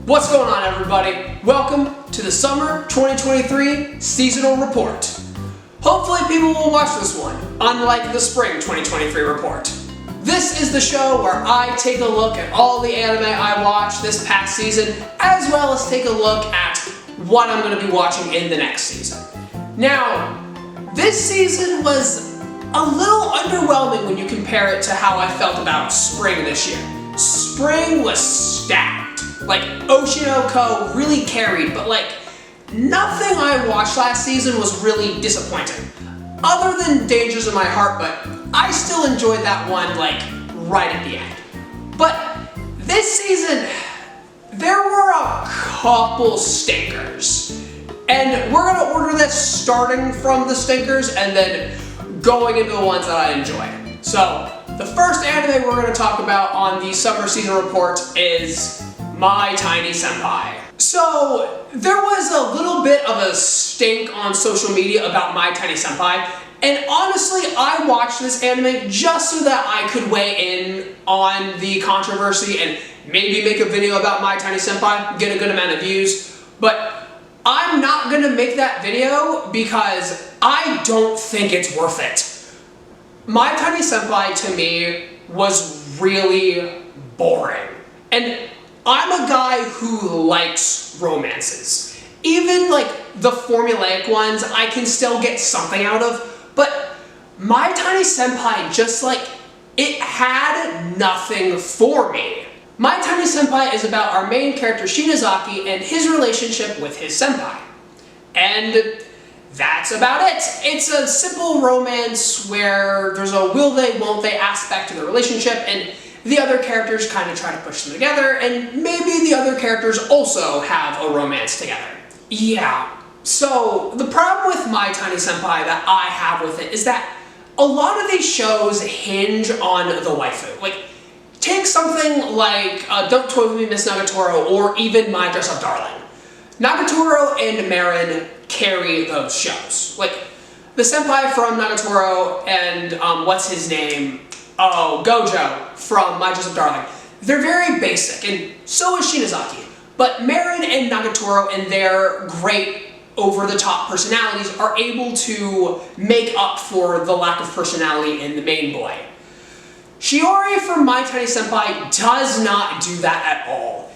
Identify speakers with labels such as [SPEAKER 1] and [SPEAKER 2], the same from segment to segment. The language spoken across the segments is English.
[SPEAKER 1] What's going on, everybody? Welcome to the Summer 2023 Seasonal Report. Hopefully people will watch this one, unlike the Spring 2023 report. This is the show where I take a look at all the anime I watched this past season, as well as take a look at what I'm going to be watching in the next season. Now, this season was a little underwhelming when you compare it to how I felt about Spring this year. Spring was stacked. Like, Oshinoko really carried, but nothing I watched last season was really disappointing. Other than Dangers in My Heart, but I still enjoyed that one, right at the end. But this season, there were a couple stinkers. And we're gonna order this starting from the stinkers and then going into the ones that I enjoyed. So, the first anime we're gonna talk about on the Summer Season Report is My Tiny Senpai. So, there was a little bit of a stink on social media about My Tiny Senpai, and honestly, I watched this anime just so that I could weigh in on the controversy and maybe make a video about My Tiny Senpai, get a good amount of views, but I'm not gonna make that video because I don't think it's worth it. My Tiny Senpai, to me, was really boring. And I'm a guy who likes romances. Even the formulaic ones, I can still get something out of, but My Tiny Senpai just it had nothing for me. My Tiny Senpai is about our main character Shinozaki and his relationship with his senpai. And that's about it. It's a simple romance where there's a will they, won't they aspect to the relationship, and the other characters kind of try to push them together, and maybe the other characters also have a romance together. Yeah. So, the problem with My Tiny Senpai that I have with it is that a lot of these shows hinge on the waifu. Take something like Don't Toy With Me, Miss Nagatoro, or even My Dress Up Darling. Nagatoro and Marin carry those shows. The senpai from Nagatoro and what's his name? Oh, Gojo from My Dress Up Darling. They're very basic, and so is Shinozaki. But Marin and Nagatoro and their great over-the-top personalities are able to make up for the lack of personality in the main boy. Shiori from My Tiny Senpai does not do that at all.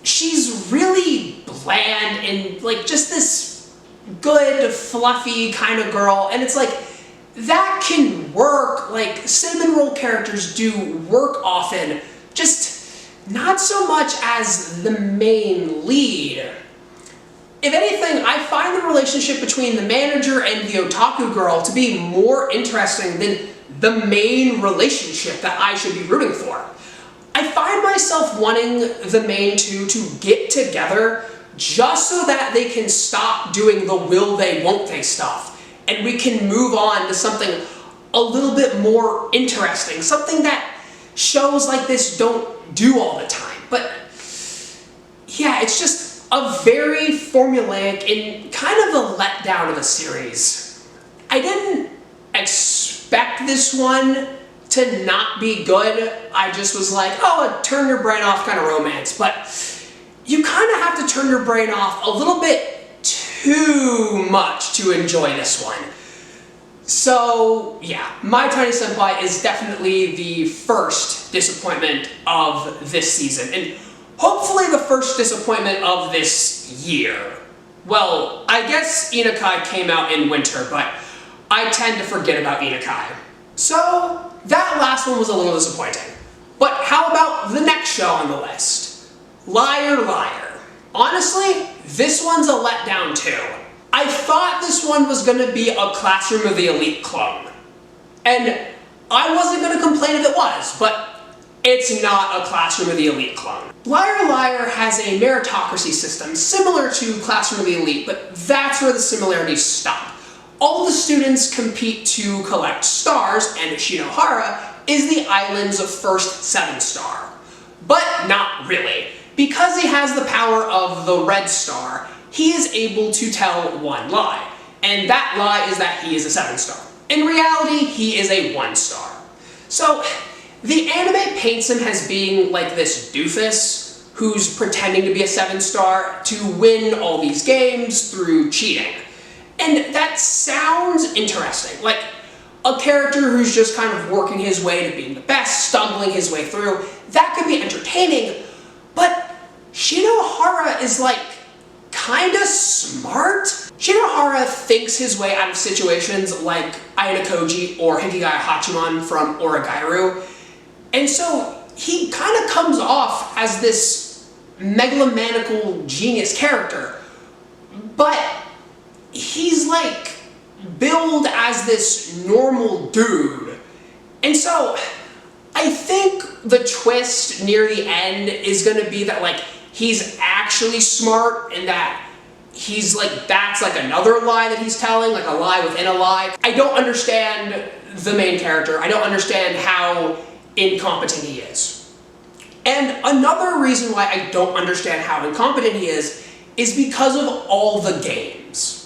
[SPEAKER 1] She's really bland and just this good, fluffy kind of girl, and it's that can work. Cinnamon roll characters do work often, just not so much as the main lead. If anything, I find the relationship between the manager and the otaku girl to be more interesting than the main relationship that I should be rooting for. I find myself wanting the main two to get together just so that they can stop doing the will they, won't they stuff, and we can move on to something a little bit more interesting, something that shows like this don't do all the time. But yeah, it's just a very formulaic and kind of a letdown of a series. I didn't expect this one to not be good. I just was a turn your brain off kind of romance, but you kind of have to turn your brain off a little bit too much to enjoy this one. So yeah, My Tiny Senpai is definitely the first disappointment of this season, and hopefully the first disappointment of this year. Well, I guess Inukai came out in winter, but I tend to forget about Inukai. So that last one was a little disappointing. But how about the next show on the list? Liar Liar. Honestly, this one's a letdown too. I thought this one was going to be a Classroom of the Elite clone. And I wasn't going to complain if it was, but it's not a Classroom of the Elite clone. Liar Liar has a meritocracy system similar to Classroom of the Elite, but that's where the similarities stop. All the students compete to collect stars, and Shinohara is the island's first 7-star. But not really. Because he has the power of the red star, he is able to tell one lie. And that lie is that he is a 7-star. In reality, he is a 1-star. So, the anime paints him as being this doofus who's pretending to be a 7-star to win all these games through cheating. And that sounds interesting. Like, a character who's just kind of working his way to being the best, stumbling his way through, that could be entertaining, but Shinohara is like, kinda smart? Shinohara thinks his way out of situations like Ayanokoji or Hikigaya Hachiman from Oragairu, and so he kinda comes off as this megalomaniacal genius character, but he's like billed as this normal dude. And so I think the twist near the end is gonna be that like he's actually smart and that he's like, that's like another lie that he's telling, like a lie within a lie. I don't understand the main character. I don't understand how incompetent he is. And another reason why I don't understand how incompetent he is because of all the games.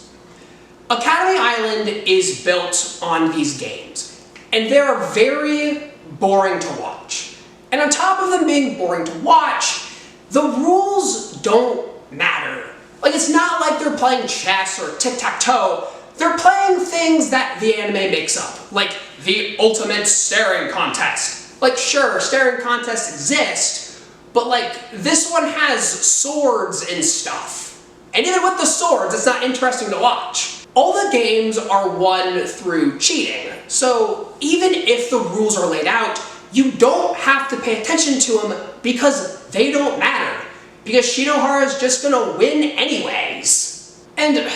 [SPEAKER 1] Academy Island is built on these games, and they're very boring to watch. And on top of them being boring to watch, the rules don't matter. Like, it's not like they're playing chess or tic-tac-toe. They're playing things that the anime makes up, like the ultimate staring contest. Like, sure, staring contests exist, but like, this one has swords and stuff. And even with the swords, it's not interesting to watch. All the games are won through cheating, so even if the rules are laid out, you don't have to pay attention to them because they don't matter, because Shinohara is just gonna win anyways. And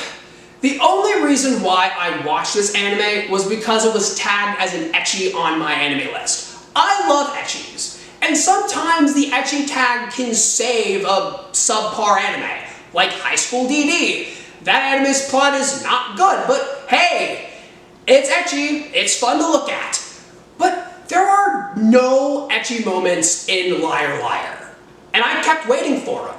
[SPEAKER 1] the only reason why I watched this anime was because it was tagged as an ecchi on my anime list. I love ecchis, and sometimes the ecchi tag can save a subpar anime, like High School DD. That anime's plot is not good, but hey, it's ecchi, it's fun to look at. But there are no ecchi moments in Liar Liar, and I kept waiting for them.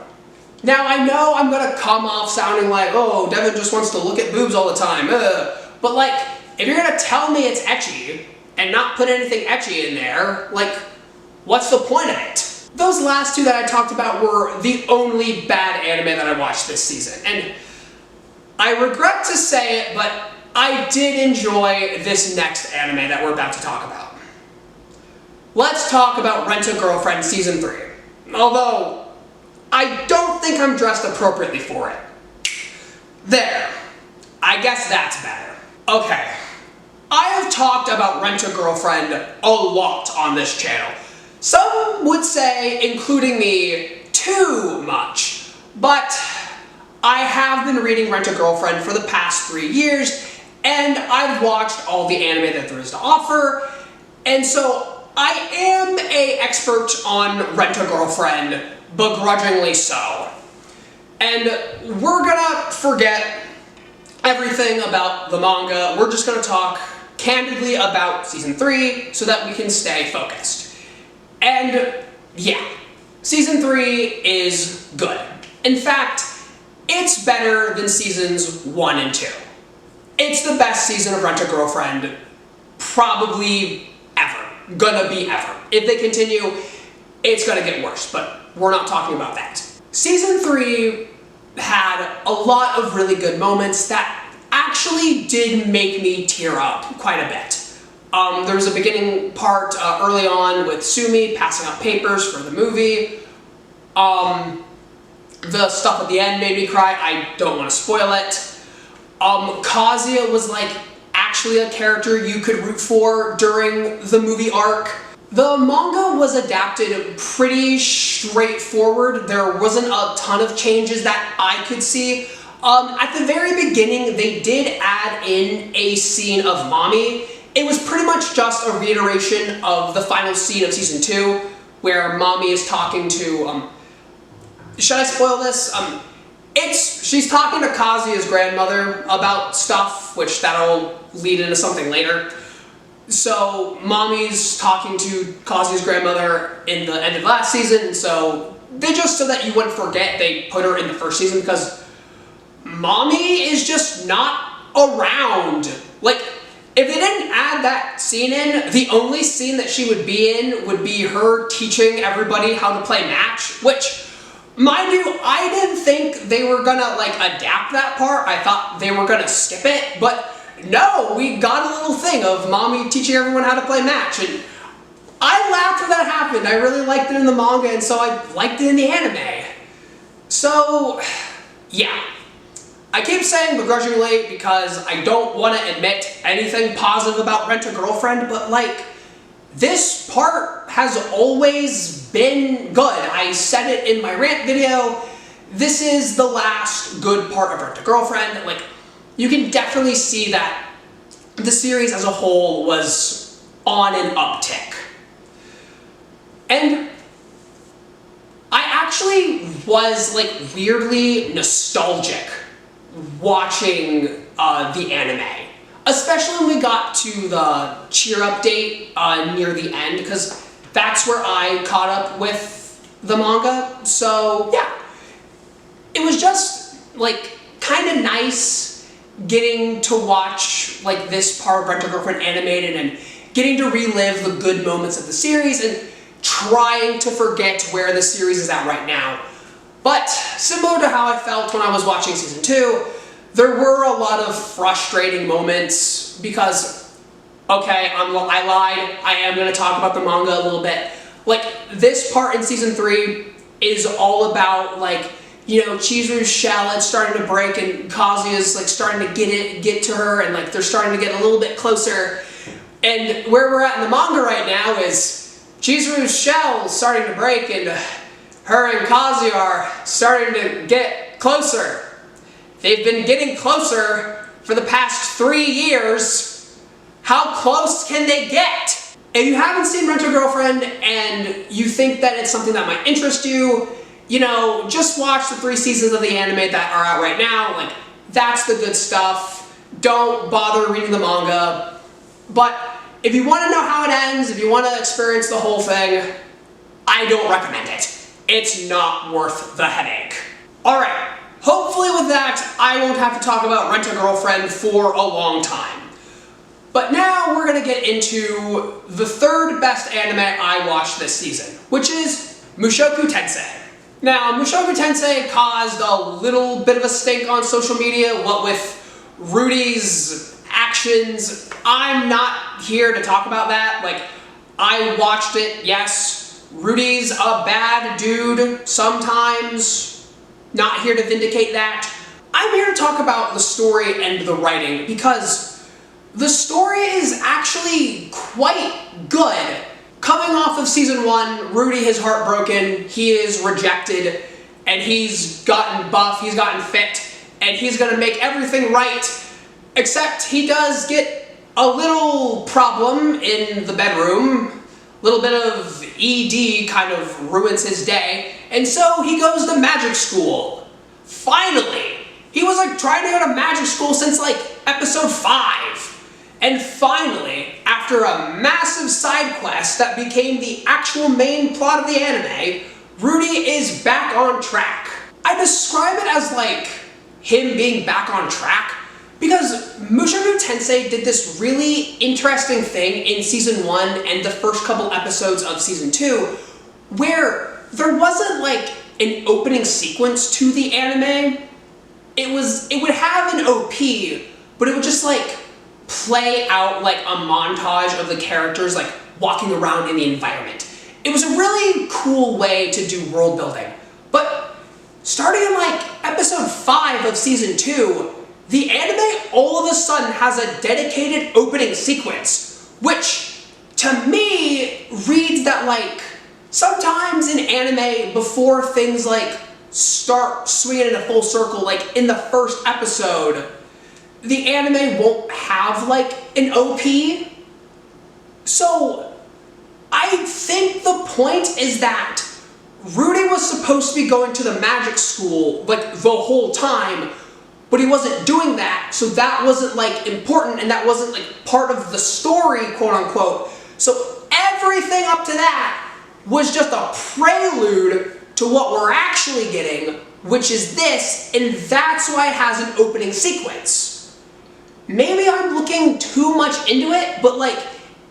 [SPEAKER 1] Now I know I'm gonna come off sounding like, oh, Devin just wants to look at boobs all the time, but like, if you're gonna tell me it's ecchi, and not put anything ecchi in there, like, what's the point of it? Those last two that I talked about were the only bad anime that I watched this season, and I regret to say it, but I did enjoy this next anime that we're about to talk about. Let's talk about Rent-a-Girlfriend Season 3. Although, I don't think I'm dressed appropriately for it. There. I guess that's better. Okay. I have talked about Rent-a-Girlfriend a lot on this channel. Some would say, including me, too much. But I have been reading Rent-a-Girlfriend for the past 3 years, and I've watched all the anime that there is to offer, and so I am an expert on Rent-a-Girlfriend, begrudgingly so. And we're gonna forget everything about the manga. We're just gonna talk candidly about Season 3 so that we can stay focused. And yeah, Season 3 is good. In fact, it's better than Seasons 1 and 2. It's the best season of Rent-a-Girlfriend probably ever. Gonna be ever. If they continue, it's gonna get worse, but we're not talking about that. Season 3 had a lot of really good moments that actually did make me tear up quite a bit. There was a beginning part early on with Sumi passing out papers for the movie. The stuff at the end made me cry. I don't want to spoil it. Kazuya was like actually a character you could root for during the movie arc. The manga was adapted pretty straightforward. There wasn't a ton of changes that I could see. At the very beginning, they did add in a scene of Mommy. It was pretty much just a reiteration of the final scene of Season 2, where Mommy is talking to, should I spoil this? She's talking to Kazuya's grandmother about stuff, which that'll lead into something later. So, Mommy's talking to Kazuya's grandmother in the end of last season, so so that you wouldn't forget, they put her in the first season because Mommy is just not around. Like, if they didn't add that scene in, the only scene that she would be in would be her teaching everybody how to play match, which Mind you, I didn't think they were gonna like adapt that part. I thought they were gonna skip it, but no, we got a little thing of mommy teaching everyone how to play match, and I laughed when that happened. I really liked it in the manga, and so I liked it in the anime. So, yeah. I keep saying begrudgingly because I don't want to admit anything positive about Rent-A-Girlfriend, but like, this part has always been good. I said it in my rant video. This is the last good part of Rent-A-Girlfriend. Like, you can definitely see that the series as a whole was on an uptick. And I actually was like weirdly nostalgic watching the anime. Especially when we got to the cheer update near the end, because that's where I caught up with the manga. So yeah, it was just like kind of nice getting to watch like this part of Rent-A-Girlfriend animated and getting to relive the good moments of the series and trying to forget where the series is at right now. But similar to how I felt when I was watching season 2, there were a lot of frustrating moments because, okay, I lied, I am going to talk about the manga a little bit. Like, this part in season 3 is all about, like, you know, Chizuru's shell is starting to break and Kazuya's, like, starting to get to her, and, like, they're starting to get a little bit closer. And where we're at in the manga right now is Chizuru's shell is starting to break and her and Kazuya are starting to get closer. They've been getting closer for the past 3 years. How close can they get? If you haven't seen Rent-A-Girlfriend and you think that it's something that might interest you, you know, just watch the 3 seasons of the anime that are out right now. Like, that's the good stuff. Don't bother reading the manga. But if you want to know how it ends, if you want to experience the whole thing, I don't recommend it. It's not worth the headache. Alright. Hopefully with that, I won't have to talk about Rent-A-Girlfriend for a long time. But now we're going to get into the 3rd best anime I watched this season, which is Mushu Tensei. Now, Mushu Tensei caused a little bit of a stink on social media, what with Rudy's actions. I'm not here to talk about that. Like, I watched it, yes, Rudy's a bad dude sometimes. Not here to vindicate that. I'm here to talk about the story and the writing because the story is actually quite good. Coming off of season 1, Rudy is heartbroken, he is rejected, and he's gotten buff, he's gotten fit, and he's gonna make everything right, except he does get a little problem in the bedroom. A little bit of ED kind of ruins his day, and so he goes to magic school. Finally! He was like trying to go to magic school since like episode 5. And finally, after a massive side quest that became the actual main plot of the anime, Rudy is back on track. I describe it as like him being back on track because Mushu Tensei did this really interesting thing in season 1 and the first couple episodes of season 2 where there wasn't like an opening sequence to the anime. It would have an OP, but it would just like play out like a montage of the characters like walking around in the environment. It was a really cool way to do world building. But starting in like episode 5 of season 2, the anime all of a sudden has a dedicated opening sequence, which to me reads that like sometimes in anime before things like start swinging in a full circle, like in the first episode, the anime won't have like an OP. So I think the point is that Rudy was supposed to be going to the magic school like the whole time, but he wasn't doing that, so that wasn't like important and that wasn't like part of the story, quote unquote. So everything up to that was just a prelude to what we're actually getting, which is this, and that's why it has an opening sequence. Maybe I'm looking too much into it, but like,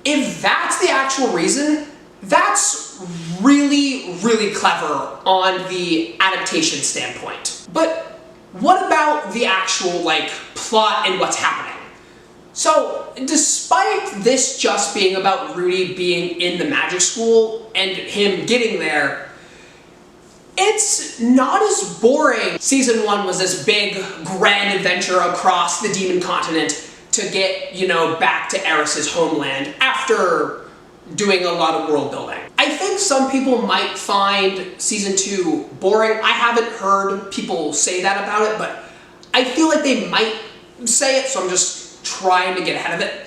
[SPEAKER 1] if that's the actual reason, that's really, really clever on the adaptation standpoint. But what about the actual, like, plot and what's happening? So, despite this just being about Rudy being in the magic school and him getting there, it's not as boring. Season 1 was this big, grand adventure across the demon continent to get, you know, back to Eris's homeland after doing a lot of world building. I think some people might find Season 2 boring. I haven't heard people say that about it, but I feel like they might say it, so I'm just trying to get ahead of it.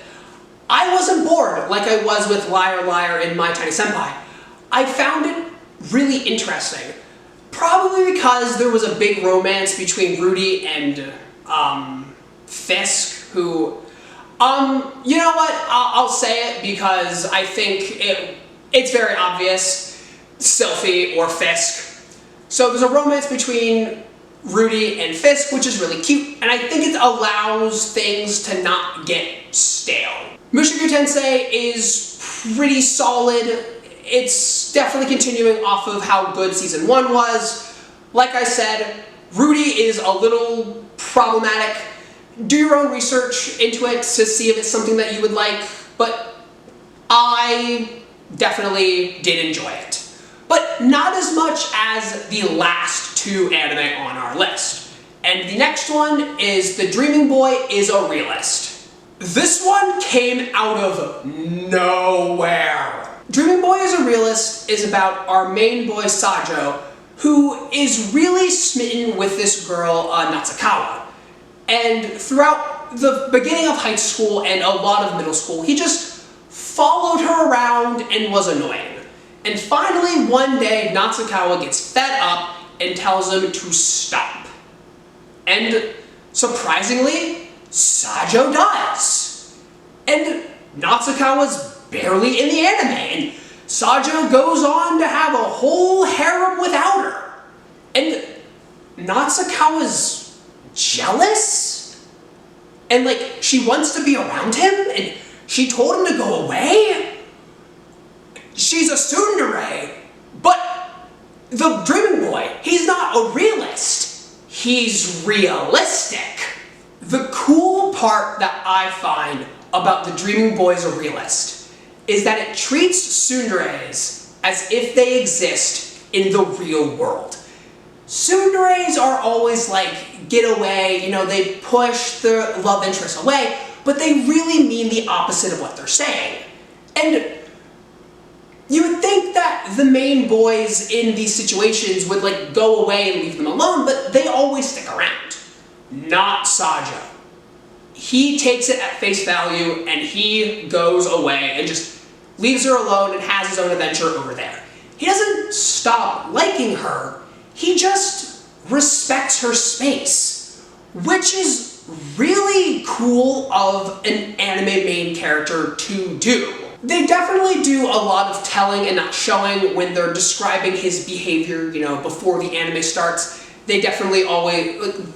[SPEAKER 1] I wasn't bored like I was with Liar Liar and My Tiny Senpai. I found it really interesting. Probably because there was a big romance between Rudy and Fisk, who, you know what, I'll say it because I think it's very obvious, Sylphie or Fisk. So there's a romance between Rudy and Fisk, which is really cute, and I think it allows things to not get stale. Mushu Tensei is pretty solid. It's definitely continuing off of how good Season 1 was. Like I said, Rudy is a little problematic. Do your own research into it to see if it's something that you would like, but I definitely did enjoy it. But not as much as the last 2 anime on our list. And the next one is The Dreaming Boy is a Realist. This one came out of nowhere. Dreaming Boy is a Realist is about our main boy Sajo, who is really smitten with this girl, Natsukawa. And throughout the beginning of high school and a lot of middle school, he just followed her around and was annoying. And finally, one day, Natsukawa gets fed up and tells him to stop. And surprisingly, Sajo does. And Natsukawa's barely in the anime, and Sajo goes on to have a whole harem without her. And Natsukawa's jealous? And like, she wants to be around him, and she told him to go away? She's a tsundere, but the Dreaming Boy, he's not a realist. He's realistic. The cool part that I find about The Dreaming Boy is a Realist is that it treats tsunderes as if they exist in the real world. Tsunderes are always like, get away, you know, they push their love interest away, but they really mean the opposite of what they're saying. And you would think that the main boys in these situations would like go away and leave them alone, but they always stick around. Not Sajo. He takes it at face value and he goes away and just leaves her alone and has his own adventure over there. He doesn't stop liking her, he just respects her space, which is really cool of an anime main character to do. They definitely do a lot of telling and not showing when they're describing his behavior, you know, before the anime starts. They definitely always,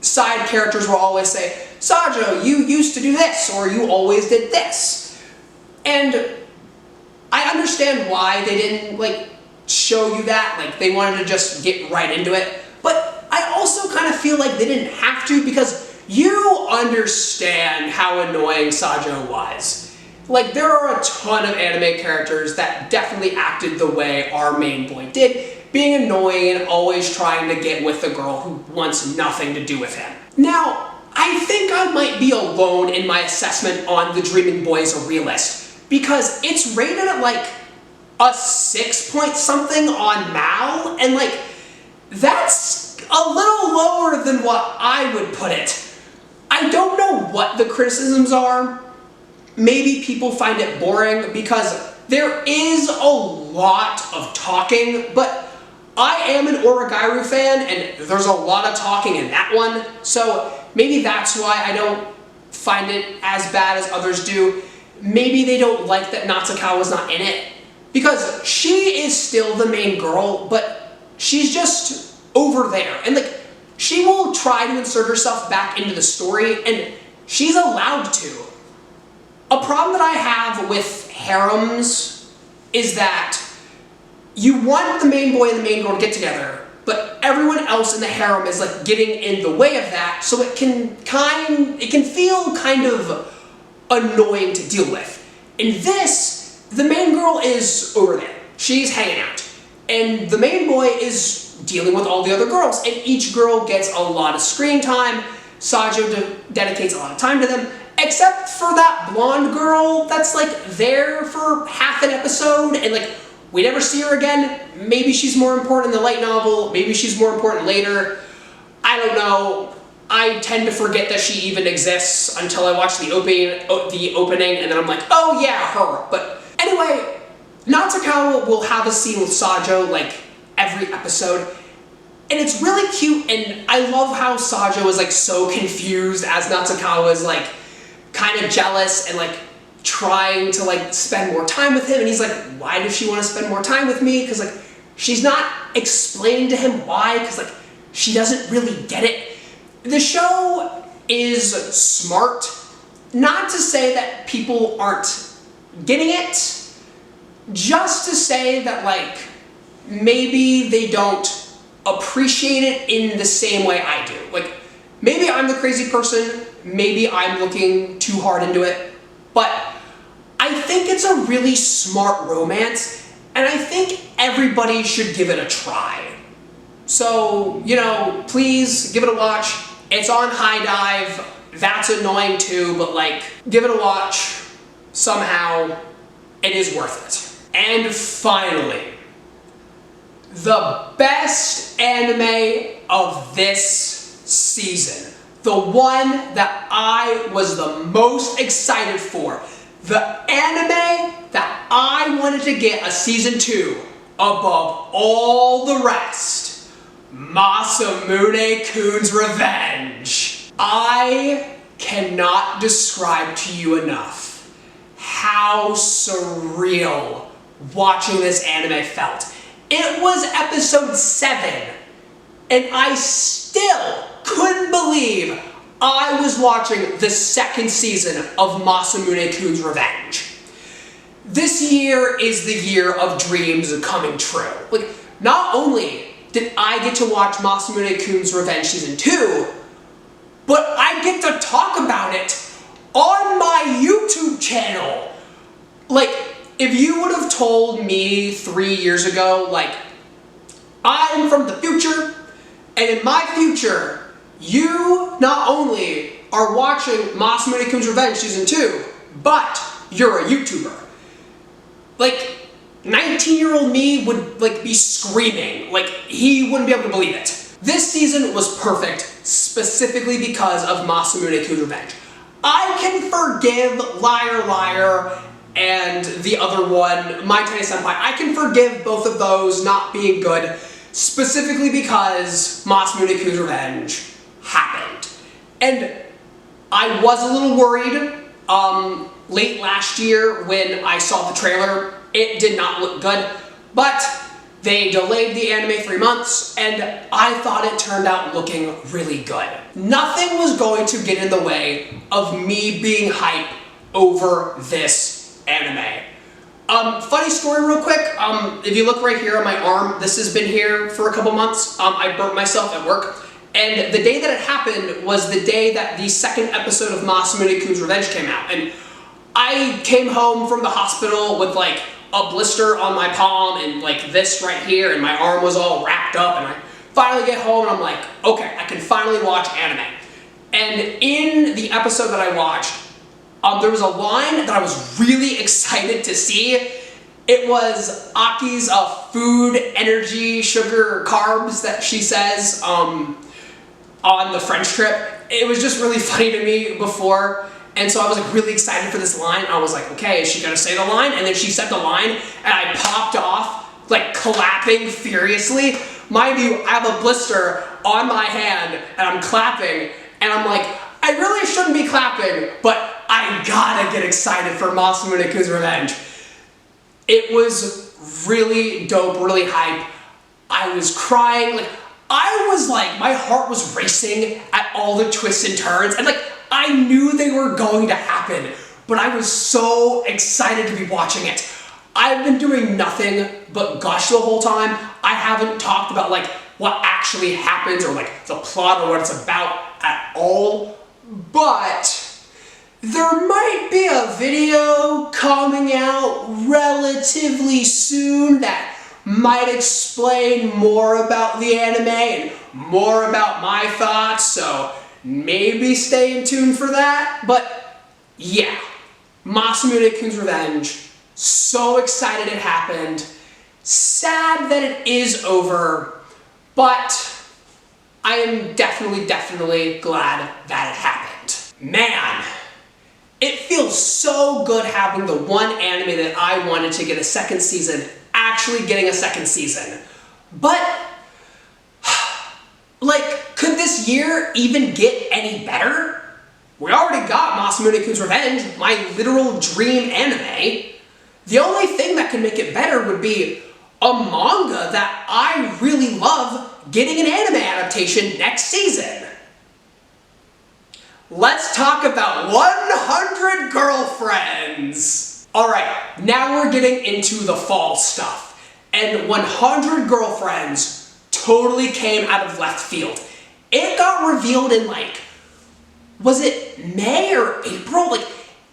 [SPEAKER 1] side characters will always say, Sajo, you used to do this, or you always did this. And I understand why they didn't, like, show you that, like, they wanted to just get right into it, but I also kind of feel like they didn't have to, because you understand how annoying Sajo was. Like, there are a ton of anime characters that definitely acted the way our main boy did, being annoying and always trying to get with the girl who wants nothing to do with him. Now, I think I might be alone in my assessment on The Dreaming Boy as a Realist, because it's rated at like a 6 point something on Mal, and like, that's a little lower than what I would put it. I don't know what the criticisms are. Maybe people find it boring because there is a lot of talking, but I am an Origairu fan and there's a lot of talking in that one, so maybe that's why I don't find it as bad as others do. Maybe they don't like that Natsukawa's not in it, because she is still the main girl, but she's just over there, and like, she will try to insert herself back into the story, and she's allowed to. A problem that I have with harems is that you want the main boy and the main girl to get together, but everyone else in the harem is like getting in the way of that, so it can feel kind of annoying to deal with. In this, the main girl is over there. She's hanging out. And the main boy is dealing with all the other girls, and each girl gets a lot of screen time. Sajo dedicates a lot of time to them, except for that blonde girl that's like there for half an episode, and like we never see her again. Maybe she's more important in the light novel, maybe she's more important later. I don't know. I tend to forget that she even exists until I watch the opening, and then I'm like, oh yeah, her. But anyway, Natsukawa will have a scene with Sajo like every episode, and it's really cute, and I love how Sajo is like so confused as Natsukawa is like kind of jealous and like trying to like spend more time with him, and he's like, why does she want to spend more time with me? Because like she's not explaining to him why, because like she doesn't really get it. The show is smart, not to say that people aren't getting it, just to say that like maybe they don't appreciate it in the same way I do. Like maybe I'm the crazy person, maybe I'm looking too hard into it, but I think it's a really smart romance, and I think everybody should give it a try. So, you know, please give it a watch. It's on High Dive. That's annoying too, but like, give it a watch. Somehow, it is worth it. And finally, the best anime of this season. The one that I was the most excited for. The anime that I wanted to get a season 2 above all the rest. Masamune-kun's Revenge. I cannot describe to you enough how surreal watching this anime felt. It was episode 7, and I still couldn't believe I was watching the second season of Masamune-kun's Revenge. This year is the year of dreams coming true. Like, not only did I get to watch Masamune-kun's Revenge Season 2, but I get to talk about it on my YouTube channel. Like, if you would have told me 3 years ago, like, I'm from the future, and in my future, you not only are watching Masamune-kun's Revenge Season 2, but you're a YouTuber. Like, 19-year-old me would like be screaming, like he wouldn't be able to believe it. This season was perfect, specifically because of Masamune-kun's Revenge. I can forgive Liar Liar and the other one, My Tiny Senpai. I can forgive both of those not being good, specifically because Masamune-kun's Revenge happened. And I was a little worried late last year when I saw the trailer. It did not look good, but they delayed the anime 3 months, and I thought it turned out looking really good. Nothing was going to get in the way of me being hyped over this anime. Funny story real quick, if you look right here on my arm, this has been here for a couple months. I burnt myself at work, and the day that it happened was the day that the second episode of Masamune-kun's Revenge came out, and I came home from the hospital with like a blister on my palm and like this right here, and my arm was all wrapped up, and I finally get home and I'm like, okay, I can finally watch anime. And in the episode that I watched, there was a line that I was really excited to see. It was Aki's food, energy, sugar, carbs that she says on the French trip. It was just really funny to me before. And so I was like really excited for this line. I was like, okay, is she gonna say the line? And then she said the line, and I popped off, like clapping furiously. Mind you, I have a blister on my hand, and I'm clapping, and I'm like, I really shouldn't be clapping, but I gotta get excited for Masamune-kun's Revenge. It was really dope, really hype. I was crying, like, my heart was racing at all the twists and turns, and like, I knew they were going to happen, but I was so excited to be watching it. I've been doing nothing but gush the whole time. I haven't talked about like what actually happens or like the plot or what it's about at all, but there might be a video coming out relatively soon that might explain more about the anime and more about my thoughts, so maybe stay tuned for that. But yeah, Masamune-kun's Revenge. So excited it happened. Sad that it is over, but I am definitely glad that it happened. Man, it feels so good having the one anime that I wanted to get a second season actually getting a second season. But, like, could this year even get any better? We already got Masamune-kun's Revenge, my literal dream anime. The only thing that can make it better would be a manga that I really love getting an anime adaptation next season. Let's talk about 100 Girlfriends! Alright, now we're getting into the fall stuff. And 100 Girlfriends totally came out of left field. It got revealed in like, was it May or April? Like,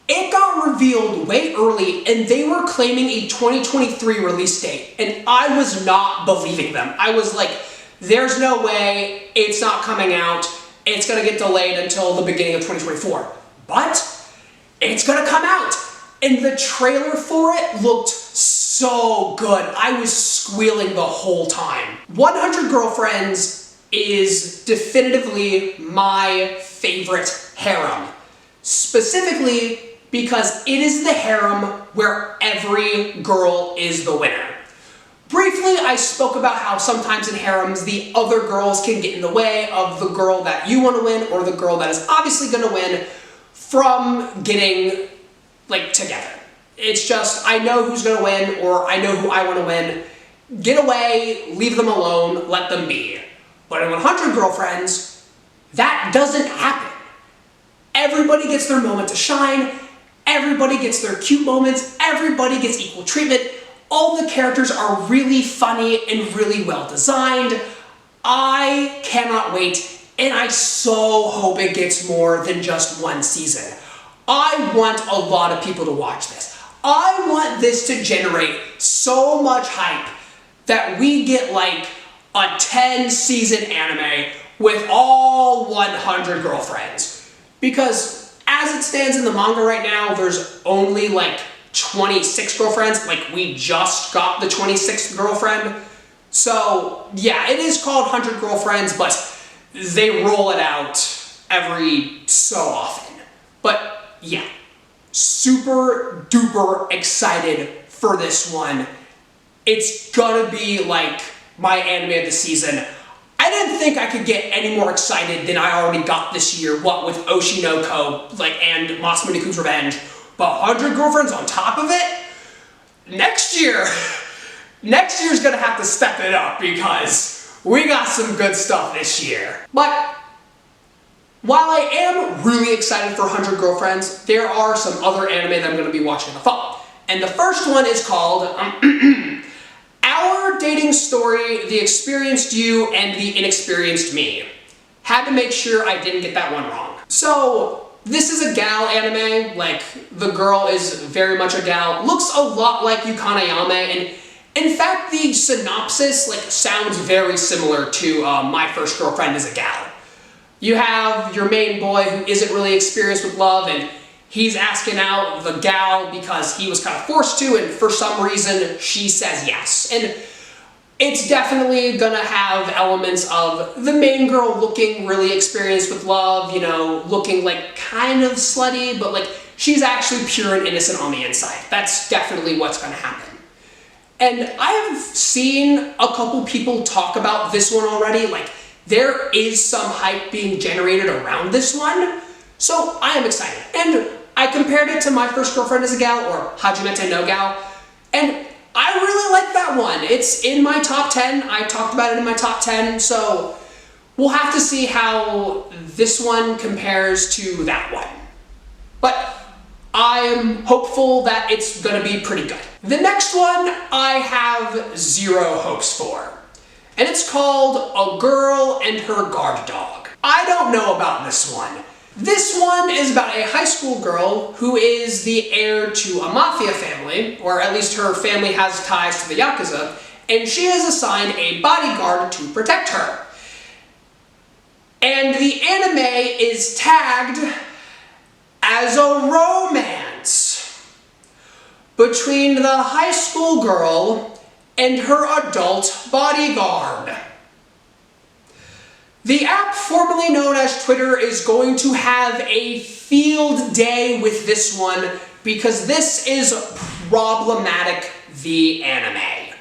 [SPEAKER 1] it got revealed way early and they were claiming a 2023 release date. And I was not believing them. I was like, there's no way, it's not coming out. It's gonna get delayed until the beginning of 2024. But it's gonna come out. And the trailer for it looked so good. I was squealing the whole time. 100 Girlfriends is definitively my favorite harem. Specifically because it is the harem where every girl is the winner. Briefly, I spoke about how sometimes in harems, the other girls can get in the way of the girl that you want to win or the girl that is obviously going to win from getting, like, together. It's just, I know who's going to win or I know who I want to win. Get away, leave them alone, let them be. But in 100 Girlfriends, that doesn't happen. Everybody gets their moment to shine, everybody gets their cute moments, everybody gets equal treatment. All the characters are really funny and really well designed. I cannot wait, and I so hope it gets more than just one season. I want a lot of people to watch this. I want this to generate so much hype that we get like a 10-season anime with all 100 Girlfriends. Because as it stands in the manga right now, there's only like 26 girlfriends. Like, we just got the 26th girlfriend. So yeah, it is called 100 Girlfriends, but they roll it out every so often. But yeah, super duper excited for this one. It's gonna be like my anime of the season. I didn't think I could get any more excited than I already got this year, what with Oshinoko, like, and Masamune-kun's Revenge. But 100 Girlfriends on top of it? Next year's gonna have to step it up because we got some good stuff this year. But while I am really excited for 100 Girlfriends, there are some other anime that I'm gonna be watching in the fall. And the first one is called Our Dating Story, The Experienced You and the Inexperienced Me. Had to make sure I didn't get that one wrong. So, this is a gal anime, like, the girl is very much a gal, looks a lot like Yukana Yame, and in fact the synopsis, like, sounds very similar to My First Girlfriend is a Gal. You have your main boy who isn't really experienced with love, and he's asking out the gal because he was kind of forced to, and for some reason she says yes. And it's definitely gonna have elements of the main girl looking really experienced with love, you know, looking like kind of slutty, but like she's actually pure and innocent on the inside. That's definitely what's gonna happen. And I have seen a couple people talk about this one already, like there is some hype being generated around this one, so I am excited. And I compared it to My First Girlfriend is a Gal, or Hajimete no Gal, and I really like that one. It's in my top 10. I talked about it in my top 10, so we'll have to see how this one compares to that one. But I am hopeful that it's gonna be pretty good. The next one I have zero hopes for, and it's called A Girl and Her Guard Dog. I don't know about this one. This one is about a high school girl who is the heir to a mafia family, or at least her family has ties to the Yakuza, and she is assigned a bodyguard to protect her. And the anime is tagged as a romance between the high school girl and her adult bodyguard. The app formerly known as Twitter is going to have a field day with this one because this is problematic the anime.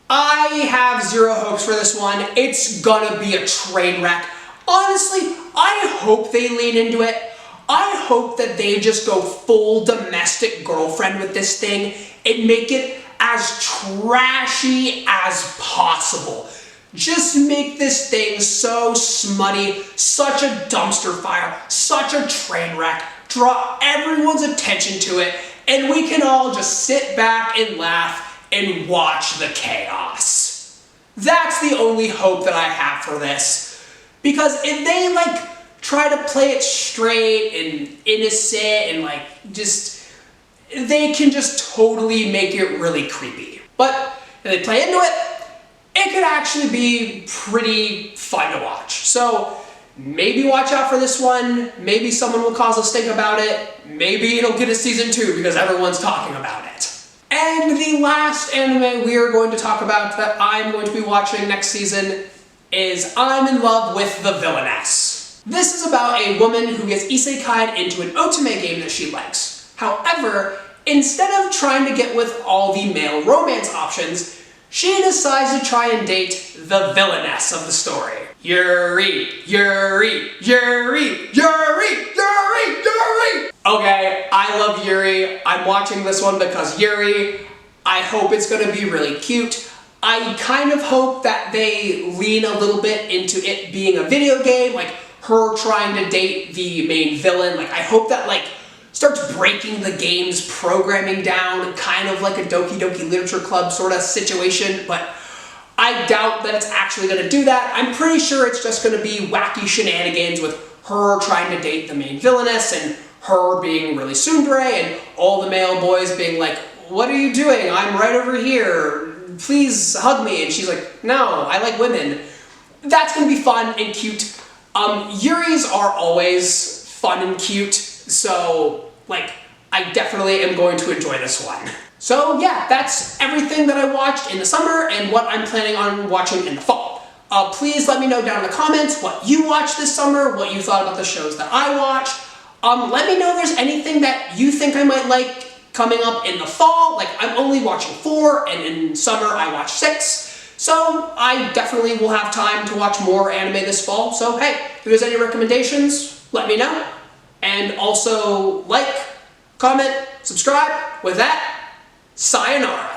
[SPEAKER 1] I have zero hopes for this one. It's gonna be a train wreck. Honestly, I hope they lean into it. I hope that they just go full domestic girlfriend with this thing and make it as trashy as possible. Just make this thing so smutty, such a dumpster fire, such a train wreck, draw everyone's attention to it, and we can all just sit back and laugh and watch the chaos. That's the only hope that I have for this. Because if they try to play it straight and innocent and they can just totally make it really creepy. But if they play into it, it could actually be pretty fun to watch. So maybe watch out for this one. Maybe someone will cause a stink about it. Maybe it'll get a season 2 because everyone's talking about it. And the last anime we are going to talk about that I'm going to be watching next season is I'm in Love with the Villainess. This is about a woman who gets isekai'd into an otome game that she likes. However, instead of trying to get with all the male romance options, she decides to try and date the villainess of the story. Yuri, Yuri, Yuri, Yuri, Yuri, Yuri! Okay, I love Yuri. I'm watching this one because Yuri. I hope it's gonna be really cute. I kind of hope that they lean a little bit into it being a video game, like her trying to date the main villain. I hope that starts breaking the game's programming down, kind of like a Doki Doki Literature Club sort of situation, but I doubt that it's actually going to do that. I'm pretty sure it's just going to be wacky shenanigans with her trying to date the main villainess and her being really tsundere and all the male boys being like, what are you doing? I'm right over here. Please hug me. And she's like, no, I like women. That's going to be fun and cute. Yuris are always fun and cute, so I definitely am going to enjoy this one. So yeah, that's everything that I watched in the summer and what I'm planning on watching in the fall. Please let me know down in the comments what you watched this summer, what you thought about the shows that I watched. Let me know if there's anything that you think I might like coming up in the fall. I'm only watching 4, and in summer I watch 6. So I definitely will have time to watch more anime this fall. So hey, if there's any recommendations, let me know. And also comment, subscribe. With that, sayonara.